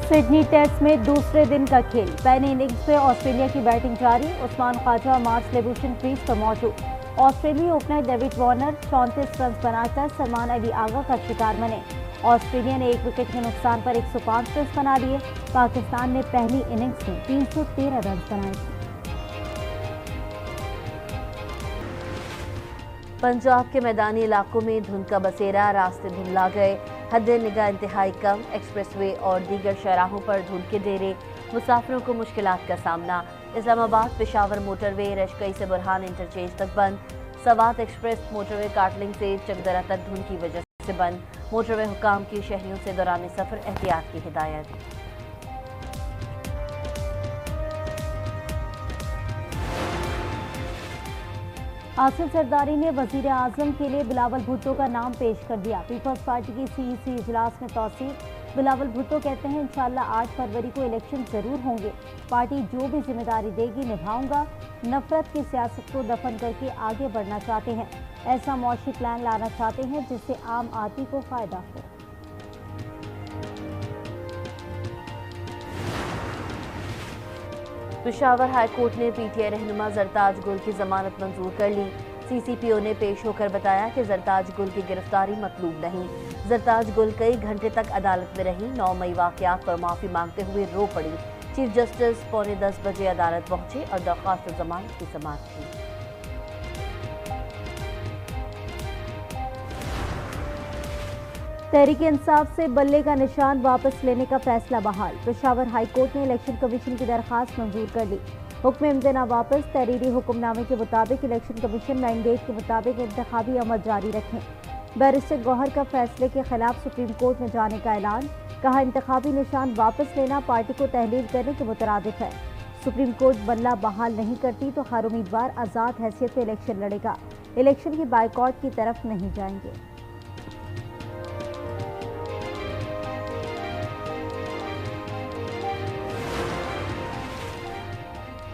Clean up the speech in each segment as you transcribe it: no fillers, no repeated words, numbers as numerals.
Sydney test में दूसरे दिन का खेल, पहले इनिंग्स में ऑस्ट्रेलिया की बैटिंग जारी। उस्मान ख्वाजा और मार्श लेबुशन क्रीज पर मौजूद। ऑस्ट्रेलियाई ओपनर डेविड वार्नर 34 रन बनाकर सलमान अली आगा का शिकार बने। ऑस्ट्रेलिया ने 1 विकेट के नुकसान पर 105 रन बना लिए। पाकिस्तान ने पहली इनिंग्स में 313 रन बनाए थे। पंजाब के मैदानी इलाकों में धुंध का बसेरा, रास्ते धुंधला गए, हद निगाह इंतहाई कम। एक्सप्रेसवे और दीगर शराहों पर धुंध के डेरे, मुसाफिरों को मुश्किलात का सामना। इस्लामाबाद पेशावर मोटरवे रशकई से बुरहान इंटरचेंज तक बंद। सवात एक्सप्रेस मोटरवे काटलिंग से चकदरा तक धुंध की वजह से बंद। मोटरवे हुकाम की शहरियों से दौरान सफर एहतियात की हिदायत। आसिफ जरदारी ने वजीर आजम के लिए बिलावल भुट्टो का नाम पेश कर दिया। पीपल्स पार्टी की सीईसी इजलास में तौसीक। बिलावल भुट्टो कहते हैं इंशाअल्लाह 8 फरवरी को इलेक्शन जरूर होंगे। पार्टी जो भी जिम्मेदारी देगी निभाऊंगा। नफरत की सियासत को दफन करके आगे बढ़ना चाहते हैं। ऐसा मुआशी प्लान लाना चाहते हैं जिससे आम आदमी को फायदा हो। पेशावर हाई कोर्ट ने पीटीआई रहनुमा जरताज गुल की जमानत मंजूर कर ली। सीसीपीओ ने पेश होकर बताया कि जरताज गुल की गिरफ्तारी मतलूब नहीं। जरताज गुल कई घंटे तक अदालत में रही। 9 मई वाकयात पर माफी मांगते हुए रो पड़ी। चीफ जस्टिस 9:45 बजे अदालत पहुंचे और दरख्वास्त जमानत की समाअत की। तहरीक इंसाफ से बल्ले का निशान वापस लेने का फैसला बहाल। पेशावर हाई कोर्ट ने इलेक्शन कमीशन की दरखास्त मंजूर कर ली। हुक्म इम्तना वापस। तहरीरी हुक्मनामे के मुताबिक इलेक्शन कमीशन मैंडेट के मुताबिक इंतखाबी अमल जारी रखें। बैरिस्टर गौहर का फैसले के खिलाफ सुप्रीम कोर्ट में जाने का ऐलान। कहा इंतखाबी निशान वापस लेना पार्टी को तहलील करने के मुतरादिफ है। सुप्रीम कोर्ट बल्ला बहाल नहीं करती तो हर उम्मीदवार आज़ाद हैसियत से इलेक्शन लड़ेगा। इलेक्शन की बाइकॉट की तरफ नहीं जाएंगे।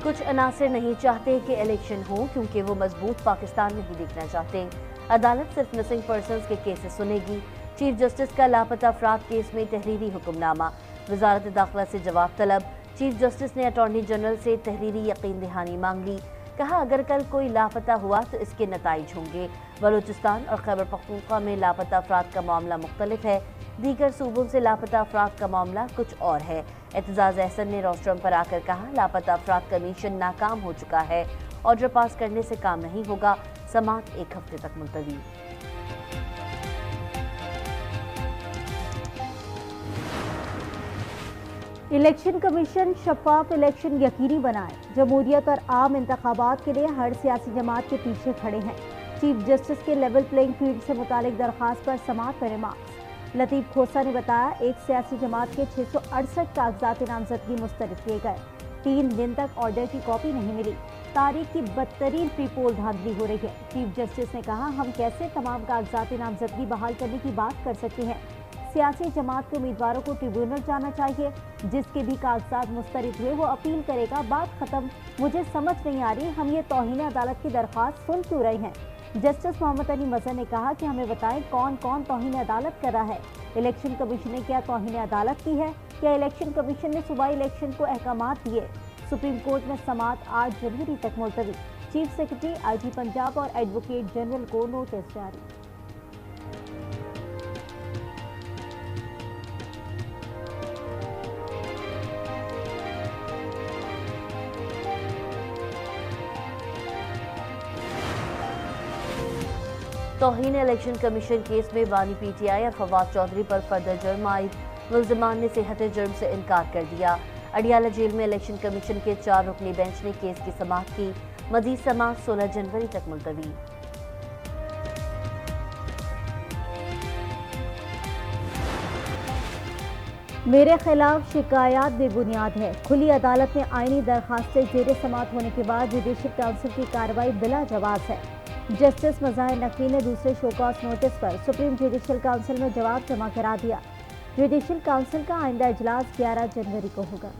कुछ अनासर नहीं चाहते कि इलेक्शन हो क्योंकि वो मजबूत पाकिस्तान नहीं देखना चाहते। अदालत सिर्फ मिसिंग पर्सनस के केसेस सुनेगी। चीफ जस्टिस का लापता अफराद केस में तहरीरी हुक्मनामा। वजारत दाखिला से जवाब तलब। चीफ जस्टिस ने अटॉर्नी जनरल से तहरीरी यकीन दहानी मांग ली। कहा अगर कल कोई लापता हुआ तो इसके नताइज होंगे। बलूचिस्तान और खैबर पख्तूनख्वा में लापता अफराद का मामला मुख्तलिफ है। दीगर सूबों से लापता अफराद का मामला कुछ और है। एतजाज अहसन ने रोस्ट्रम पर आकर कहा लापता अफराद कमीशन नाकाम हो चुका है। ऑर्डर पास करने से काम नहीं होगा। समाअत 1 हफ्ते तक मुलतवी। इलेक्शन कमीशन शफाफ इलेक्शन यकीनी बनाए। जमहूरियत और आम इंतखाबात के लिए हर सियासी जमात के पीछे खड़े हैं। चीफ जस्टिस के लेवल प्लेइंग फील्ड से मुतालिक दरख्वास्त पर समाअत में रिमार्क्स। लतीफ खोसा ने बताया एक सियासी जमात के 668 कागजात नामजदगी मुस्तरद किए गए। 3 दिन तक ऑर्डर की कॉपी नहीं मिली। तारीख की बदतरीन प्रीपोल धांधली हो रही है। चीफ जस्टिस ने कहा हम कैसे तमाम कागजात नामजदगी बहाल करने की बात कर सकते हैं। सियासी जमात के उम्मीदवारों को ट्रिब्यूनल जाना चाहिए। जिसके भी कागजात मुस्तरद हुए वो अपील करेगा। बात खत्म। मुझे समझ नहीं आ रही हम ये तौहीन अदालत की दरख्वास्त सुन क्यों रहे हैं। जस्टिस मोहम्मद अली मजहर ने कहा कि हमें बताएं कौन कौन तौहीन अदालत कर रहा है। इलेक्शन कमीशन ने क्या तौहीन अदालत की है। क्या इलेक्शन कमीशन ने सूबाई इलेक्शन को अहकामात दिए। सुप्रीम कोर्ट में समाअत 8 जनवरी तक मुलतवी। चीफ सेक्रेटरी IG पंजाब और एडवोकेट जनरल को नोटिस जारी। तौहीन इलेक्शन कमीशन केस में बानी PTI और फवाद चौधरी पर फर्दर जुर्म आयद। मुल्जिमान ने सेहत जुर्म से इनकार कर दिया। अडियाला जेल में इलेक्शन कमीशन के 4 रुकनी बेंच ने केस की समाअत की। मजीद समाअत 16 जनवरी तक मुलतवी। मेरे खिलाफ शिकायत बेबुनियाद है। खुली अदालत में आईनी दरखास्तें जेर समाअत होने के बाद जुडिशल काउंसिल की कार्रवाई बिला जवाब है। जस्टिस मज़ाहिर नकवी ने दूसरे शोकॉज नोटिस पर सुप्रीम जुडिशल काउंसिल में जवाब जमा करा दिया। जुडिशल काउंसिल का आइंदा इजलास 11 जनवरी को होगा।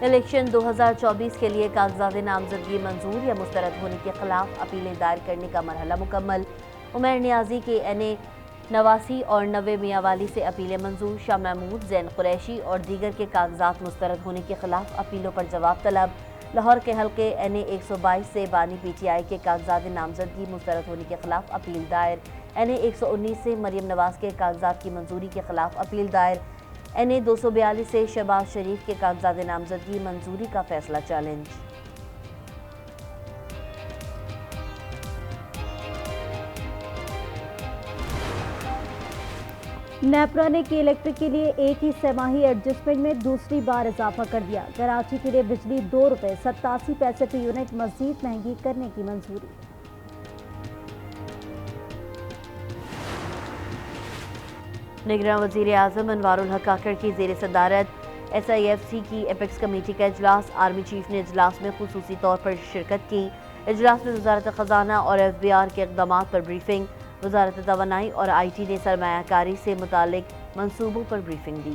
इलेक्शन 2024 के लिए कागजात नामजदगी मंजूर या मुस्तरद होने के खिलाफ अपीलें दायर करने का मरहला मुकम्मल। उमर नियाजी के NA نواسی اور نوے میاں والی سے اپیلیں منظور، شاہ محمود، زین قریشی اور دیگر کے کاغذات مسترد ہونے کے خلاف اپیلوں پر جواب طلب۔ لاہور کے حلقے این اے 122 سے بانی پی ٹی آئی کے کاغذات نامزدگی مسترد ہونے کے خلاف اپیل دائر۔ این اے 119 سے مریم نواز کے کاغذات کی منظوری کے خلاف اپیل دائر۔ این اے 242 سے شہباز شریف کے کاغذات نامزدگی منظوری کا فیصلہ چیلنج۔ نیپرا نے کے الیکٹرک کے لیے ایک ہی سہ ماہی ایڈجسٹمنٹ میں دوسری بار اضافہ کر دیا۔ کراچی کے لیے بجلی ₹2.87 فی یونٹ مزید مہنگی کرنے کی منظوری۔ نگراں وزیر اعظم انوار الحق کاکڑ کی زیر صدارت ایس آئی ایف سی کی ایپیکس کمیٹی کا اجلاس۔ آرمی چیف نے اجلاس میں خصوصی طور پر شرکت کی۔ اجلاس میں وزارت خزانہ اور ایف بی آر کے اقدامات پر بریفنگ۔ وزارت توانائی اور آئی ٹی نے سرمایہ کاری سے متعلق منصوبوں پر بریفنگ دی۔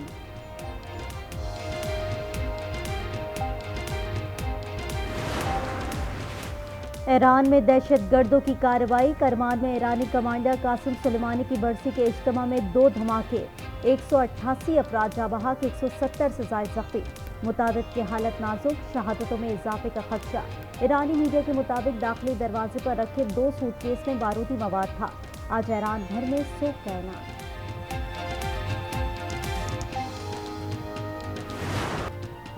ایران میں دہشت گردوں کی کارروائی۔ کرمان میں ایرانی کمانڈر قاسم سلیمانی کی برسی کے اجتماع میں 2 دھماکے، 188 افراد جاں بحق، 170 سے زائد زخمی۔ متعدد کی حالت نازک، شہادتوں میں اضافے کا خدشہ۔ ایرانی میڈیا کے مطابق داخلی دروازے پر رکھے 2 سوٹ کیس میں بارودی مواد تھا۔ آج ایران بھر میں سوگ کا اعلان۔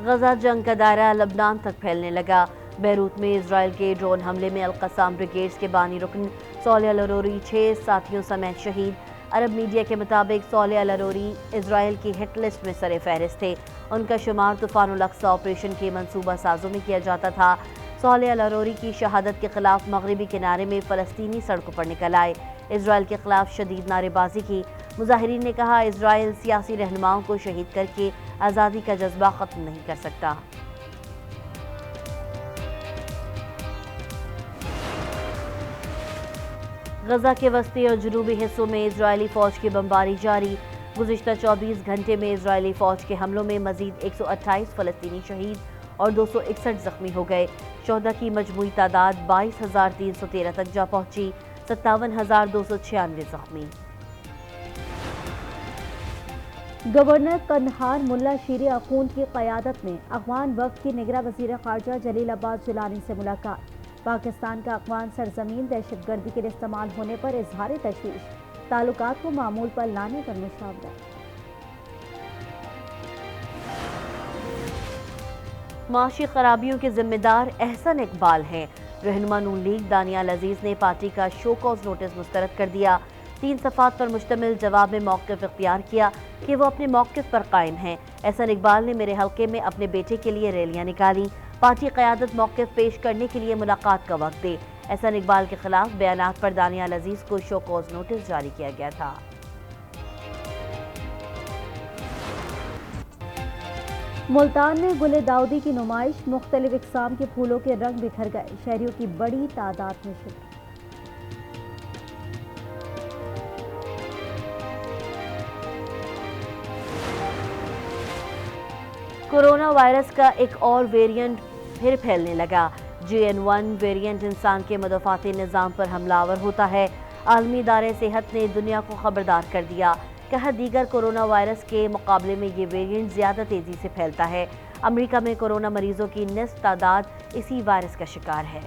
غزہ جنگ کا دائرہ لبنان تک پھیلنے لگا۔ بیروت میں اسرائیل کے ڈرون حملے میں القسام بریگیڈز کے بانی رکن صالح العروری 6 ساتھیوں سمیت شہید۔ عرب میڈیا کے مطابق صالح العروری اسرائیل کی ہٹ لسٹ میں سر فہرست تھے۔ ان کا شمار طوفان الاقصی آپریشن کے منصوبہ سازوں میں کیا جاتا تھا۔ صالح العروری کی شہادت کے خلاف مغربی کنارے میں فلسطینی سڑکوں پر نکل آئے، اسرائیل کے خلاف شدید نعرے بازی کی۔ مظاہرین نے کہا اسرائیل سیاسی رہنماؤں کو شہید کر کے آزادی کا جذبہ ختم نہیں کر سکتا۔ غزہ کے وسطی اور جنوبی حصوں میں اسرائیلی فوج کی بمباری جاری۔ گزشتہ 24 گھنٹے میں اسرائیلی فوج کے حملوں میں مزید 128 فلسطینی شہید اور 261 زخمی ہو گئے۔ شہداء کی مجموعی تعداد 22,313 تک جا پہنچی، 57,296 زخمی۔ گورنر قندھار ملا شیر اخون کی قیادت میں افغان وفد کی نگراں وزیر خارجہ جلیل عباس جیلانی سے ملاقات۔ پاکستان کا افغان سرزمین دہشت گردی کے لیے استعمال ہونے پر اظہار تشویش، تعلقات کو معمول پر لانے پر مشاورہ۔ معاشی خرابیوں کے ذمہ دار احسن اقبال ہیں۔ رہنما نون لیگ دانیال عزیز نے پارٹی کا شو کاز نوٹس مسترد کر دیا۔ 3 صفحات پر مشتمل جواب میں موقف اختیار کیا کہ وہ اپنے موقف پر قائم ہیں۔ احسن اقبال نے میرے حلقے میں اپنے بیٹے کے لیے ریلیاں نکالی۔ پارٹی قیادت موقف پیش کرنے کے لیے ملاقات کا وقت دے۔ احسن اقبال کے خلاف بیانات پر دانیال عزیز کو شو کاز نوٹس جاری کیا گیا تھا۔ ملتان میں گل داؤدی کی نمائش، مختلف اقسام کے پھولوں کے رنگ بکھر گئے، شہریوں کی بڑی تعداد میں شرکت۔ کورونا وائرس کا ایک اور ویرینٹ پھر پھیلنے لگا۔ JN1 ویرینٹ انسان کے مدافعاتی نظام پر حملہ آور ہوتا ہے۔ عالمی ادارے صحت نے دنیا کو خبردار کر دیا، کہا دیگر کورونا وائرس کے مقابلے میں یہ ویرینٹ زیادہ تیزی سے پھیلتا ہے۔ امریکہ میں کورونا مریضوں کی نصف تعداد اسی وائرس کا شکار ہے۔